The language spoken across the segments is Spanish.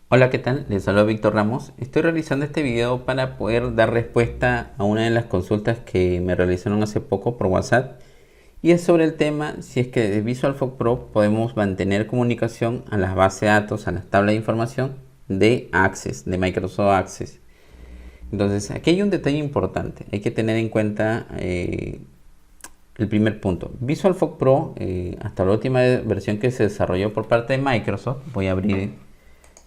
Hola, ¿qué tal? Les saluda Víctor Ramos. Estoy realizando este video para poder dar respuesta a una de las consultas que me realizaron hace poco por WhatsApp, y es sobre el tema si es que de VisualFoc Pro podemos mantener comunicación a las bases de datos, a las tablas de información de Access, de Microsoft Access. Entonces, aquí hay un detalle importante. Hay que tener en cuenta el primer punto. VisualFoc Pro, hasta la última versión que se desarrolló por parte de Microsoft, voy a abrir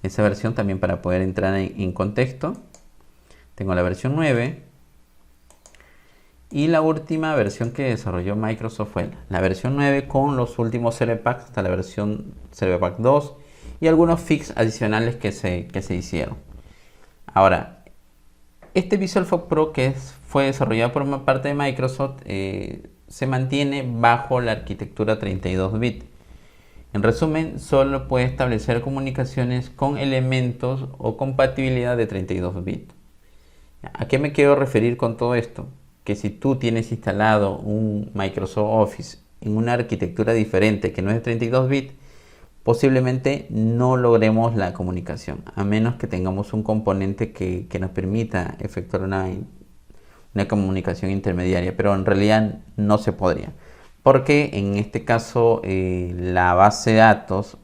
esa versión también para poder entrar en contexto. Tengo la versión 9 y la última versión que desarrolló Microsoft fue la versión 9 con los últimos Server Packs hasta la versión Server Pack 2 y algunos fix adicionales que se hicieron. Ahora, este VisualFoc Pro fue desarrollado por parte de Microsoft se mantiene bajo la arquitectura 32 bits. En resumen, solo puede establecer comunicaciones con elementos o compatibilidad de 32 bits. ¿A qué me quiero referir con todo esto? Que si tú tienes instalado un Microsoft Office en una arquitectura diferente que no es de 32 bits, posiblemente no logremos la comunicación, a menos que tengamos un componente que nos permita efectuar una comunicación intermediaria, pero en realidad no se podría. Porque en este caso la base de datos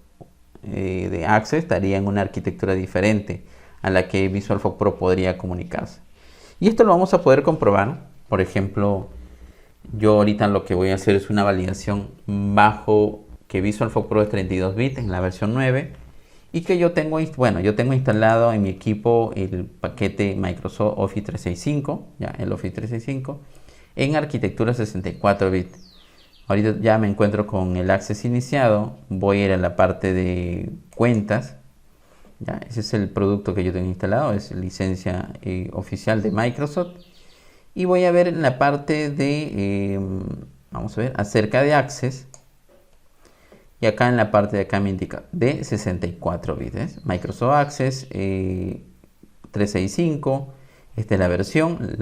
de Access estaría en una arquitectura diferente a la que VisualFoc Pro podría comunicarse. Y esto lo vamos a poder comprobar. Por ejemplo, yo ahorita lo que voy a hacer es una validación bajo que VisualFoc Pro es 32 bits en la versión 9 y que yo tengo instalado en mi equipo el paquete Microsoft Office 365, el Office 365 en arquitectura 64 bits. Ahorita ya me encuentro con el Access iniciado. Voy a ir a la parte de cuentas. Ese es el producto que yo tengo instalado, es licencia oficial de Microsoft. Y voy a ver en la parte de, vamos a ver, acerca de Access. Y acá en la parte de acá me indica de 64 bits. Microsoft Access 365. Esta es la versión,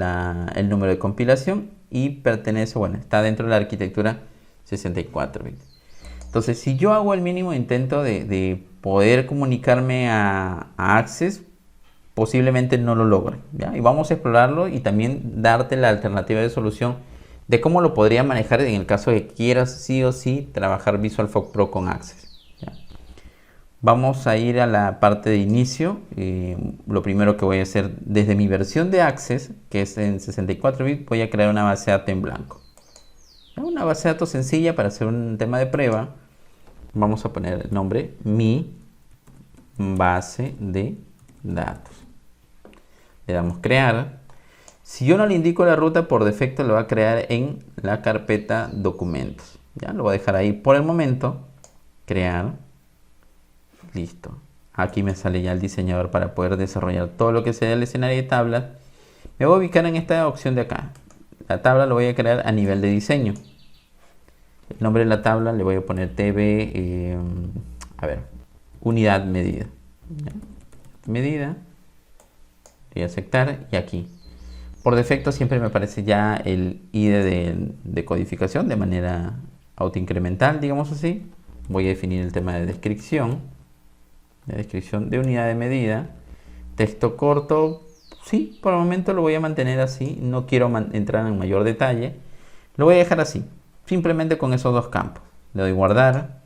el número de compilación y pertenece, está dentro de la arquitectura 64 bits. Entonces, si yo hago el mínimo intento de poder comunicarme a Access, posiblemente no lo logre. Y vamos a explorarlo y también darte la alternativa de solución de cómo lo podría manejar en el caso de que quieras sí o sí trabajar VisualFoc Pro con Access. Vamos a ir a la parte de inicio. Lo primero que voy a hacer desde mi versión de Access, que es en 64 bits, voy a crear una base de datos en blanco. Una base de datos sencilla para hacer un tema de prueba. Vamos a poner el nombre mi base de datos. Le damos crear. Si yo no le indico la ruta, por defecto lo va a crear en la carpeta documentos. Lo voy a dejar ahí por el momento. Crear. Listo. Aquí me sale ya el diseñador para poder desarrollar todo lo que sea el escenario de tablas. Me voy a ubicar en esta opción de acá. La tabla lo voy a crear a nivel de diseño. El nombre de la tabla le voy a poner TB, unidad medida. Medida. Voy a aceptar y aquí. Por defecto siempre me aparece ya el ID de codificación de manera autoincremental, digamos así. Voy a definir el tema de descripción. La descripción de unidad de medida. Texto corto. Sí, por el momento lo voy a mantener así. No quiero entrar en mayor detalle. Lo voy a dejar así. Simplemente con esos dos campos. Le doy guardar.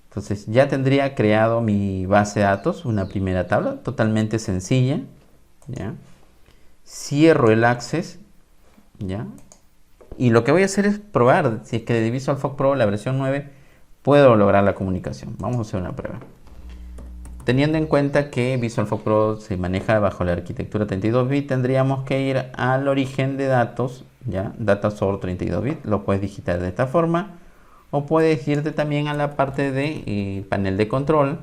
Entonces ya tendría creado mi base de datos. Una primera tabla totalmente sencilla. Cierro el Access. Y lo que voy a hacer es probar si es que de VisualFoc Pro la versión 9 puedo lograr la comunicación. Vamos a hacer una prueba. Teniendo en cuenta que VisualFoc Pro se maneja bajo la arquitectura 32 bits, tendríamos que ir al origen de datos, Data Source 32 bits. Lo puedes digitar de esta forma o puedes irte también a la parte de panel de control.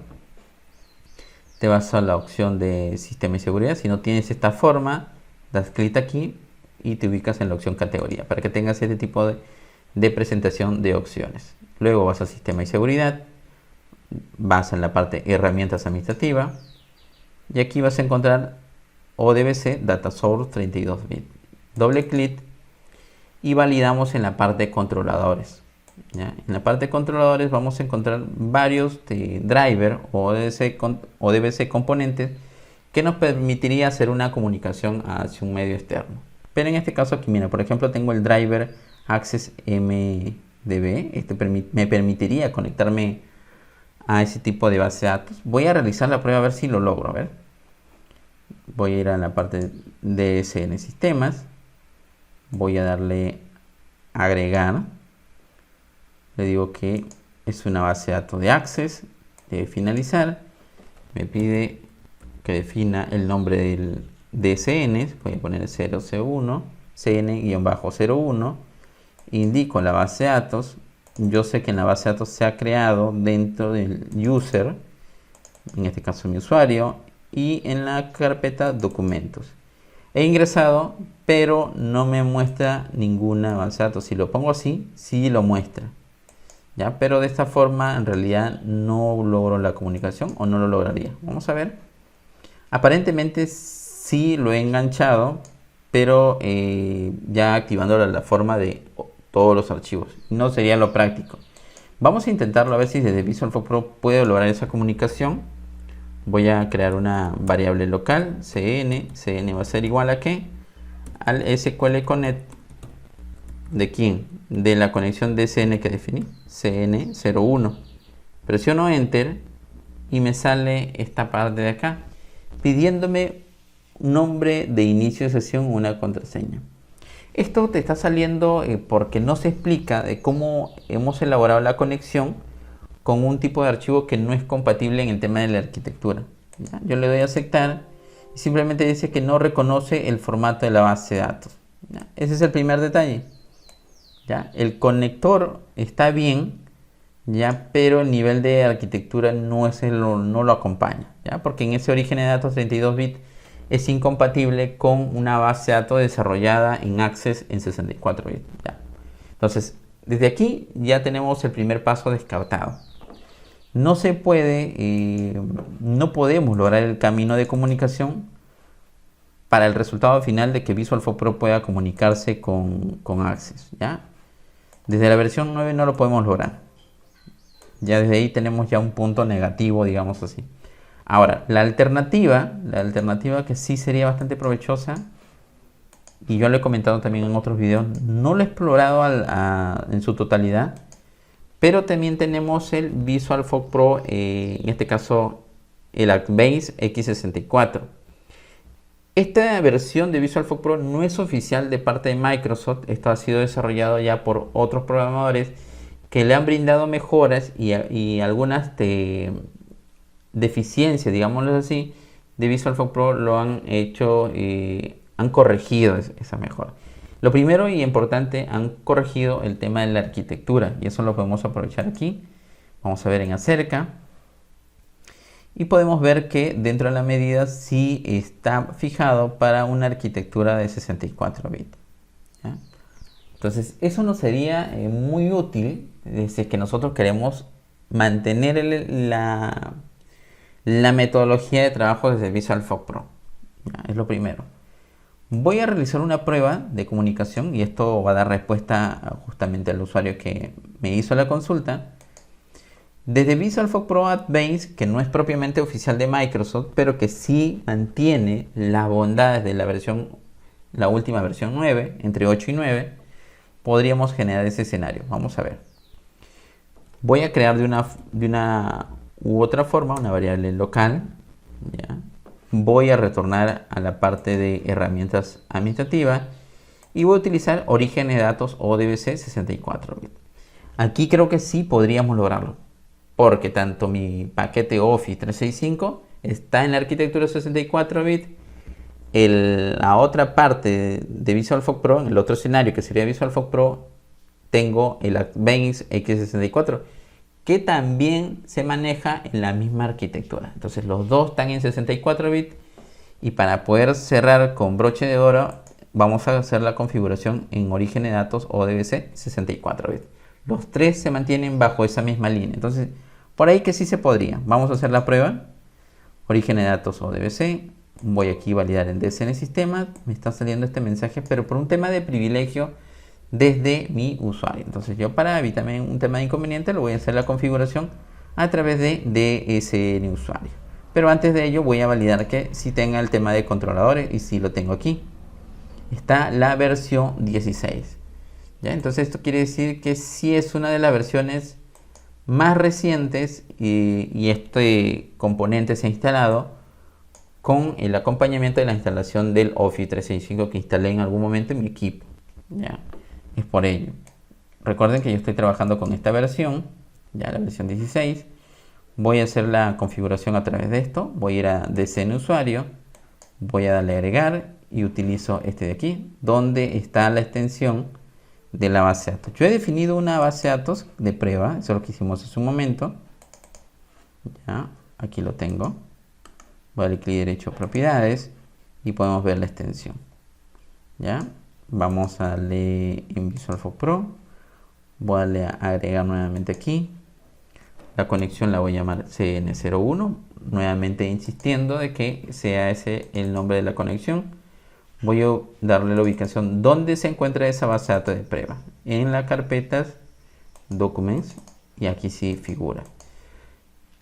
Te vas a la opción de sistema y seguridad. Si no tienes esta forma, das clic aquí y te ubicas en la opción categoría para que tengas este tipo de presentación de opciones. Luego vas a sistema y seguridad. Vas en la parte herramientas administrativas y aquí vas a encontrar ODBC Data Source 32 bits. doble clic y validamos en la parte de controladores. ¿Ya? En la parte de controladores vamos a encontrar varios driver o DVC componentes que nos permitiría hacer una comunicación hacia un medio externo. Pero en este caso aquí, mira, por ejemplo, tengo el driver Access MDB. Este me permitiría conectarme a ese tipo de base de datos. Voy a realizar la prueba a ver si lo logro. A ver. Voy a ir a la parte de DSN Sistemas. Voy a darle agregar. Le digo que es una base de datos de Access. Debe finalizar. Me pide que defina el nombre del DSN. Voy a poner 001 cn-01. Indico la base de datos. Yo sé que en la base de datos se ha creado dentro del user, en este caso mi usuario, y en la carpeta documentos. He ingresado, pero no me muestra ninguna base de datos. Si lo pongo así, sí lo muestra. ¿Ya? Pero de esta forma en realidad no logro la comunicación o no lo lograría. Vamos a ver. Aparentemente sí lo he enganchado, pero ya activando la forma de todos los archivos. No sería lo práctico. Vamos a intentarlo a ver si desde Visual Force Pro puedo lograr esa comunicación. Voy a crear una variable local, cn va a ser igual a ¿qué? Al SQL Connect. ¿De quién? De la conexión DSN que definí, cn01. Presiono Enter y me sale esta parte de acá, pidiéndome un nombre de inicio de sesión, una contraseña. Esto te está saliendo porque no se explica de cómo hemos elaborado la conexión con un tipo de archivo que no es compatible en el tema de la arquitectura. ¿Ya? Yo le doy a aceptar y simplemente dice que no reconoce el formato de la base de datos. ¿Ya? Ese es el primer detalle. ¿Ya? El conector está bien, ¿ya? Pero el nivel de arquitectura no lo acompaña, ¿ya? Porque en ese origen de datos 32 bits es incompatible con una base de datos desarrollada en Access en 64 bits. ¿Ya? Entonces, desde aquí ya tenemos el primer paso descartado. No se puede, no podemos lograr el camino de comunicación para el resultado final de que Visual Force Pro pueda comunicarse con Access. ¿Ya? Desde la versión 9 no lo podemos lograr. Ya desde ahí tenemos ya un punto negativo, digamos así. Ahora, la alternativa que sí sería bastante provechosa, y yo lo he comentado también en otros videos, no lo he explorado en su totalidad, pero también tenemos el Visual Force Pro, en este caso el ArcBase X64. Esta versión de Visual Force Pro no es oficial de parte de Microsoft. Esto ha sido desarrollado ya por otros programadores que le han brindado mejoras y algunas deficiencias, digámoslo así, de Visual Force Pro lo han hecho, han corregido esa mejora. Lo primero y importante, han corregido el tema de la arquitectura y eso lo podemos aprovechar aquí. Vamos a ver en acerca y podemos ver que dentro de la medida sí está fijado para una arquitectura de 64 bits. ¿Ya? Entonces eso nos sería muy útil desde que nosotros queremos mantener la metodología de trabajo desde Visual Force Pro. ¿Ya? Es lo primero. Voy a realizar una prueba de comunicación y esto va a dar respuesta justamente al usuario que me hizo la consulta. Desde Visual Force Pro Advanced, que no es propiamente oficial de Microsoft, pero que sí mantiene las bondades de la última versión 9, entre 8 y 9, podríamos generar ese escenario. Vamos a ver. Voy a crear de una u otra forma una variable local. ¿Ya? Voy a retornar a la parte de herramientas administrativas y voy a utilizar origen de datos ODBC 64 bits. Aquí creo que sí podríamos lograrlo, porque tanto mi paquete Office 365 está en la arquitectura 64 bits. La otra parte de Visual Force Pro, el otro escenario que sería Visual Force Pro, tengo el Advanced X64 que también se maneja en la misma arquitectura. Entonces los dos están en 64 bits y para poder cerrar con broche de oro vamos a hacer la configuración en origen de datos ODBC 64 bits. Los tres se mantienen bajo esa misma línea. Entonces por ahí que sí se podría. Vamos a hacer la prueba. Origen de datos ODBC. Voy aquí a validar en DCN Sistema. Me está saliendo este mensaje, pero por un tema de privilegio desde mi usuario. Entonces yo, para evitarme un tema de inconveniente, lo voy a hacer la configuración a través de DSN Usuario. Pero antes de ello voy a validar que sí tenga el tema de controladores, y sí lo tengo aquí. Está la versión 16. ¿Ya? Entonces esto quiere decir que sí es una de las versiones más recientes, y este componente se ha instalado con el acompañamiento de la instalación del Office 365 que instalé en algún momento en mi equipo. ¿Ya? Es por ello. Recuerden que yo estoy trabajando con esta versión, ya la versión 16. Voy a hacer la configuración a través de esto. Voy a ir a DCN Usuario, voy a darle a agregar y utilizo este de aquí, donde está la extensión de la base de datos. Yo he definido una base de datos de prueba, eso es lo que hicimos hace un momento. Ya, aquí lo tengo. Voy a darle clic derecho a propiedades y podemos ver la extensión. Ya, vamos a darle en VisualFox Pro. Voy a darle a agregar nuevamente aquí. La conexión la voy a llamar CN01, nuevamente insistiendo de que sea ese el nombre de la conexión. Voy a darle la ubicación donde se encuentra esa base de datos de prueba, en la carpeta Documents, y aquí sí figura.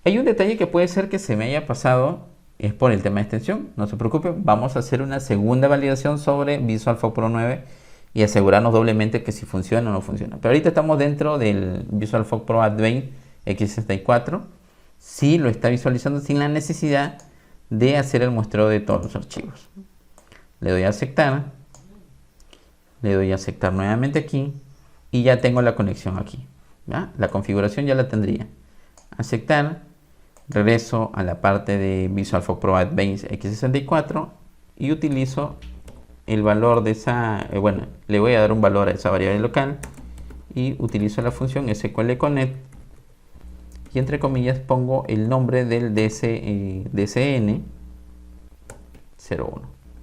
Hay un detalle que puede ser que se me haya pasado, es por el tema de extensión. No se preocupe, vamos a hacer una segunda validación sobre VisualFox Pro 9 y asegurarnos doblemente que si funciona o no funciona. Pero ahorita estamos dentro del VisualFox Pro Advanced X64. Sí lo está visualizando sin la necesidad de hacer el muestreo de todos los archivos. Le doy a aceptar. Le doy a aceptar nuevamente aquí. Y ya tengo la conexión aquí. ¿Ya? La configuración ya la tendría. Aceptar. Regreso a la parte de VisualFox Pro Advanced X64 y utilizo el valor de esa, bueno, le voy a dar un valor a esa variable local y utilizo la función SQLConnect y entre comillas pongo el nombre del DCN01.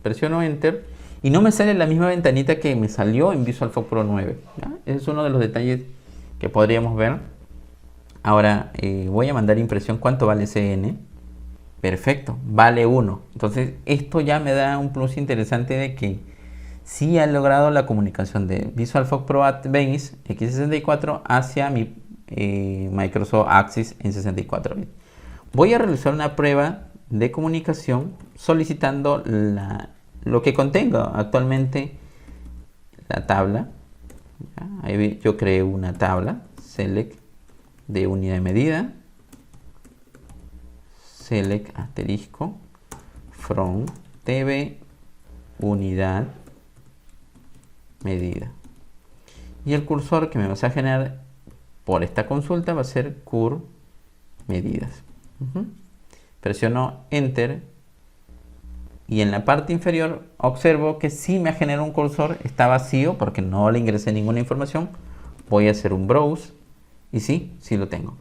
Presiono Enter y no me sale la misma ventanita que me salió en VisualFox Pro 9. ¿Ya? Ese es uno de los detalles que podríamos ver. Ahora voy a mandar impresión. ¿Cuánto vale CN? Perfecto, vale 1. Entonces esto ya me da un plus interesante de que sí ha logrado la comunicación de VisualFox Pro Advanced X64 hacia mi Microsoft Access en 64 bits. Voy a realizar una prueba de comunicación solicitando lo que contenga actualmente la tabla. Ahí yo creé una tabla select de unidad de medida, select asterisco from tb unidad medida, y el cursor que me vas a generar por esta consulta va a ser cur medidas. Presiono Enter y en la parte inferior observo que sí me genera un cursor, está vacío porque no le ingresé ninguna información. Voy a hacer un browse y sí lo tengo.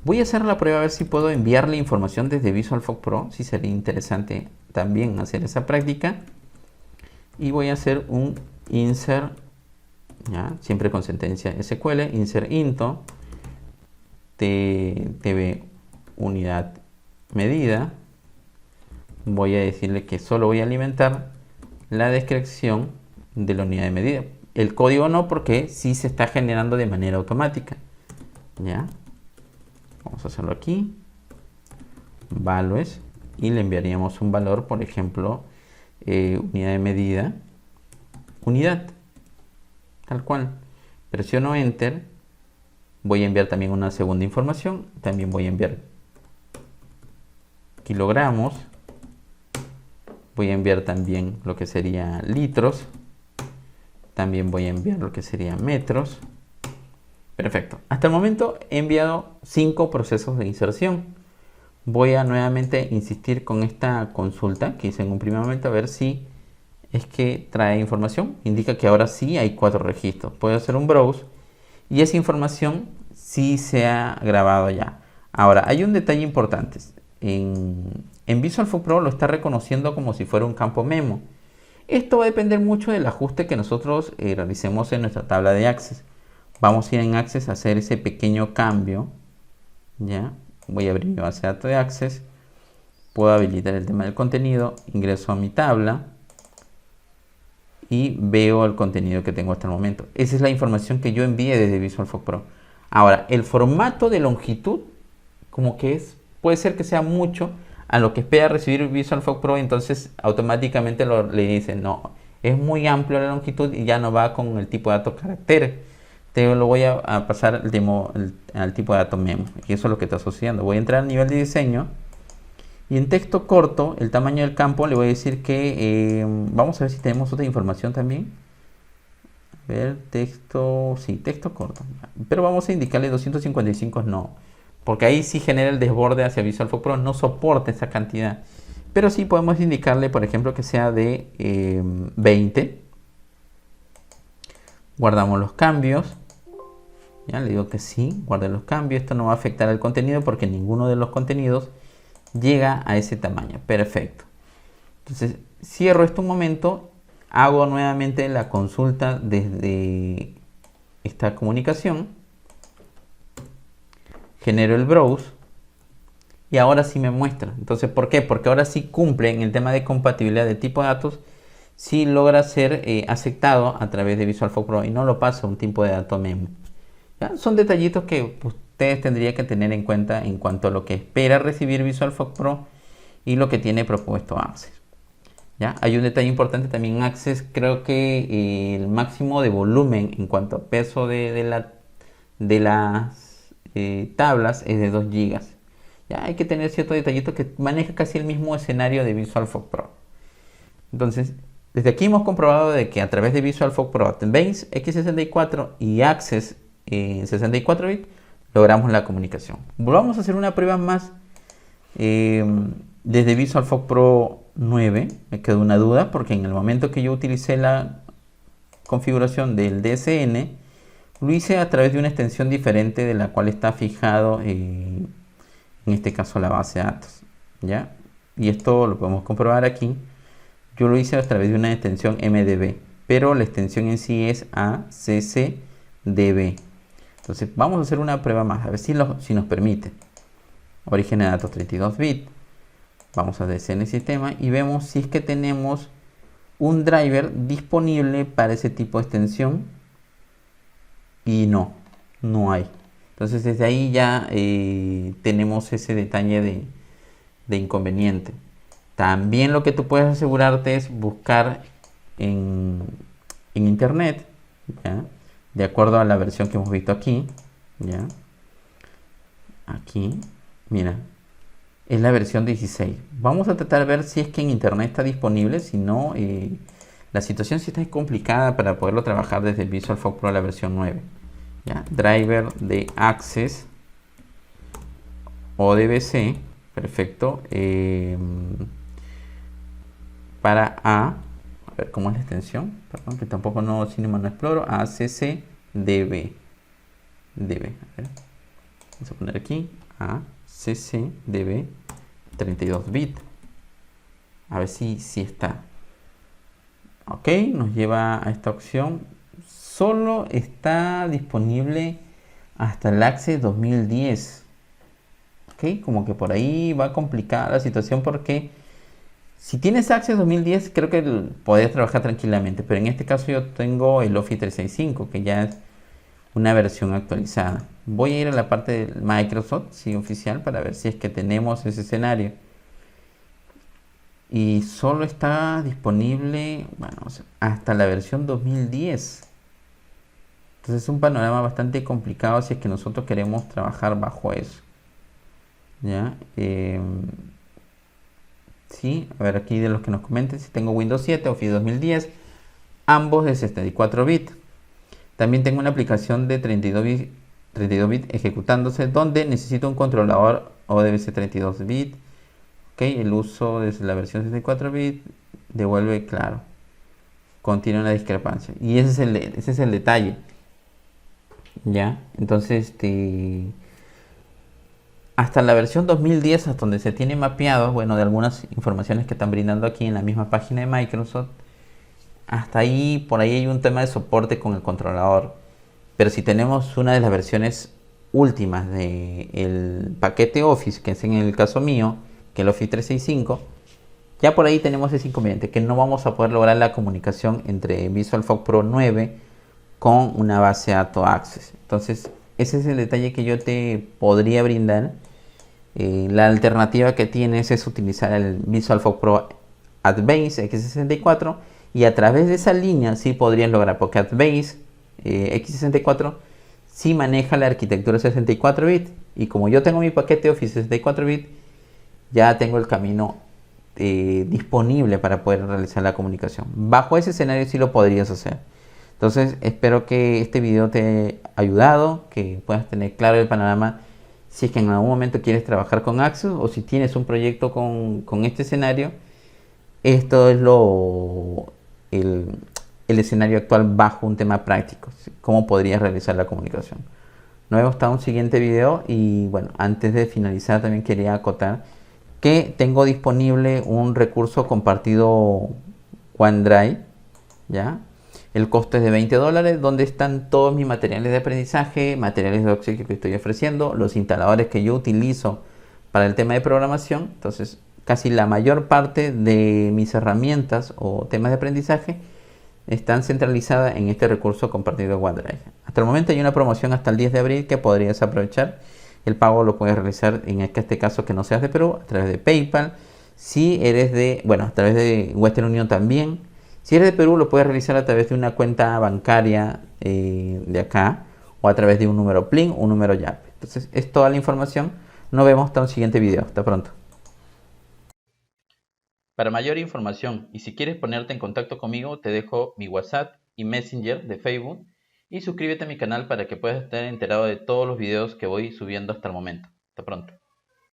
Voy a hacer la prueba a ver si puedo enviarle información desde VisualFox Pro. Sí sería interesante también hacer esa práctica. Y voy a hacer un insert, ¿ya? Siempre con sentencia SQL, insert into tb unidad medida. Voy a decirle que solo voy a alimentar la descripción de la unidad de medida. El código no, porque sí se está generando de manera automática. ¿Ya? Vamos a hacerlo aquí. Values. Y le enviaríamos un valor, por ejemplo, unidad de medida. Unidad. Tal cual. Presiono Enter. Voy a enviar también una segunda información. También voy a enviar kilogramos. Voy a enviar también lo que sería litros. También voy a enviar lo que sería metros. Perfecto. Hasta el momento he enviado 5 procesos de inserción. Voy a nuevamente insistir con esta consulta que hice en un primer momento a ver si es que trae información. Indica que ahora sí hay 4 registros. Puedo hacer un browse y esa información sí se ha grabado ya. Ahora, hay un detalle importante. En VisualFox Pro lo está reconociendo como si fuera un campo memo. Esto va a depender mucho del ajuste que nosotros realicemos en nuestra tabla de Access. Vamos a ir en Access a hacer ese pequeño cambio. ¿Ya? Voy a abrir mi base de datos de Access. puedo habilitar el tema del contenido, ingreso a mi tabla y veo el contenido que tengo hasta el momento. Esa es la información que yo envié desde VisualFocus Pro. Ahora, el formato de longitud, como que puede ser que sea mucho a lo que espera recibir VisualFocus Pro, entonces automáticamente le dicen, no, es muy amplio la longitud y ya no va con el tipo de datos caracteres. Te lo voy a pasar al tipo de datos memo, y eso es lo que está asociando. Voy a entrar al nivel de diseño y en texto corto, el tamaño del campo, le voy a decir que, vamos a ver si tenemos otra información también. A ver, texto, sí, texto corto. Pero vamos a indicarle 255 no, porque ahí sí genera el desborde hacia VisualFocus Pro, no soporta esa cantidad. Pero sí podemos indicarle, por ejemplo, que sea de 20. Guardamos los cambios. Ya le digo que sí, guarde los cambios. Esto no va a afectar al contenido porque ninguno de los contenidos llega a ese tamaño. Perfecto. Entonces cierro esto un momento, hago nuevamente la consulta desde esta comunicación, genero el browse y ahora sí me muestra. Entonces, ¿por qué? Porque ahora sí cumple en el tema de compatibilidad de tipo de datos, sí logra ser aceptado a través de VisualFocus Pro y no lo pasa a un tipo de dato memo. ¿Ya? Son detallitos que ustedes tendrían que tener en cuenta en cuanto a lo que espera recibir VisualFocus Pro y lo que tiene propuesto Access. ¿Ya? Hay un detalle importante también en Access, creo que el máximo de volumen en cuanto a peso de las tablas es de 2 GB. ¿Ya? Hay que tener ciertos detallitos que maneja casi el mismo escenario de VisualFocus Pro. Entonces, desde aquí hemos comprobado de que a través de VisualFocus Pro, Base X64 y Access 64 bits logramos la comunicación. Volvamos a hacer una prueba más desde VisualFocus Pro 9. Me quedó una duda porque en el momento que yo utilicé la configuración del DSN lo hice a través de una extensión diferente de la cual está fijado en este caso la base de datos, ¿ya? Y esto lo podemos comprobar aquí. Yo lo hice a través de una extensión MDB, pero la extensión en sí es ACCDB. Entonces vamos a hacer una prueba más, a ver si nos permite. Origen de datos 32 bits. Vamos a DSN sistema y vemos si es que tenemos un driver disponible para ese tipo de extensión. Y no hay. Entonces desde ahí ya tenemos ese detalle de inconveniente. También lo que tú puedes asegurarte es buscar en internet, ¿ya? De acuerdo a la versión que hemos visto aquí, ¿ya? Aquí, mira, es la versión 16. Vamos a tratar de ver si es que en internet está disponible. Si no, la situación sí está complicada para poderlo trabajar desde VisualFocus Pro la versión 9. ¿Ya? Driver de Access ODBC, perfecto. Para a ver cómo es la extensión, perdón, que tampoco no Cinema no exploro. ACCDB. A ver, vamos a poner aquí ACCDB 32 bits. A ver si está. Ok, nos lleva a esta opción. Solo está disponible hasta el Access 2010. Ok, como que por ahí va complicada la situación porque si tienes Access 2010 creo que podés trabajar tranquilamente, pero en este caso yo tengo el Office 365 que ya es una versión actualizada. Voy a ir a la parte de Microsoft, sí, oficial, para ver si es que tenemos ese escenario. Y solo está disponible, bueno, hasta la versión 2010. Entonces es un panorama bastante complicado si es que nosotros queremos trabajar bajo eso. ¿Ya? Sí, a ver aquí de los que nos comenten si tengo Windows 7 o Office 2010, ambos de 64 bits. También tengo una aplicación de 32 bits ejecutándose donde necesito un controlador ODBC 32 bits. Ok, el uso desde la versión 64 bits devuelve claro. Contiene una discrepancia. Y ese es el detalle. Ya, entonces hasta la versión 2010, hasta donde se tiene mapeado, bueno, de algunas informaciones que están brindando aquí en la misma página de Microsoft, hasta ahí, por ahí hay un tema de soporte con el controlador. Pero si tenemos una de las versiones últimas del paquete Office, que es en el caso mío, que el Office 365, ya por ahí tenemos ese inconveniente, que no vamos a poder lograr la comunicación entre VisualFOX Pro 9 con una base de datos Access. Entonces, ese es el detalle que yo te podría brindar. La alternativa que tienes es utilizar el VisualFOX Pro Advanced X64 y a través de esa línea sí podrías lograr, porque Advanced X64 sí maneja la arquitectura 64 bits y como yo tengo mi paquete de Office 64 bits, ya tengo el camino disponible para poder realizar la comunicación. Bajo ese escenario sí lo podrías hacer. Entonces espero que este video te haya ayudado, que puedas tener claro el panorama si es que en algún momento quieres trabajar con Access o si tienes un proyecto con este escenario. Esto es el escenario actual bajo un tema práctico, cómo podrías realizar la comunicación. Nos vemos hasta un siguiente video y bueno, antes de finalizar también quería acotar que tengo disponible un recurso compartido OneDrive, ¿ya? El costo es de $20, donde están todos mis materiales de aprendizaje, materiales de obsequio que estoy ofreciendo, los instaladores que yo utilizo para el tema de programación. Entonces, casi la mayor parte de mis herramientas o temas de aprendizaje están centralizadas en este recurso compartido de OneDrive. Hasta el momento hay una promoción hasta el 10 de abril que podrías aprovechar. El pago lo puedes realizar en este caso que no seas de Perú a través de PayPal. Si eres de, bueno, a través de Western Union también. Si eres de Perú lo puedes realizar a través de una cuenta bancaria de acá o a través de un número PLIN o un número YAP. Entonces es toda la información. Nos vemos hasta un siguiente video. Hasta pronto. Para mayor información y si quieres ponerte en contacto conmigo, te dejo mi WhatsApp y Messenger de Facebook y suscríbete a mi canal para que puedas estar enterado de todos los videos que voy subiendo hasta el momento. Hasta pronto.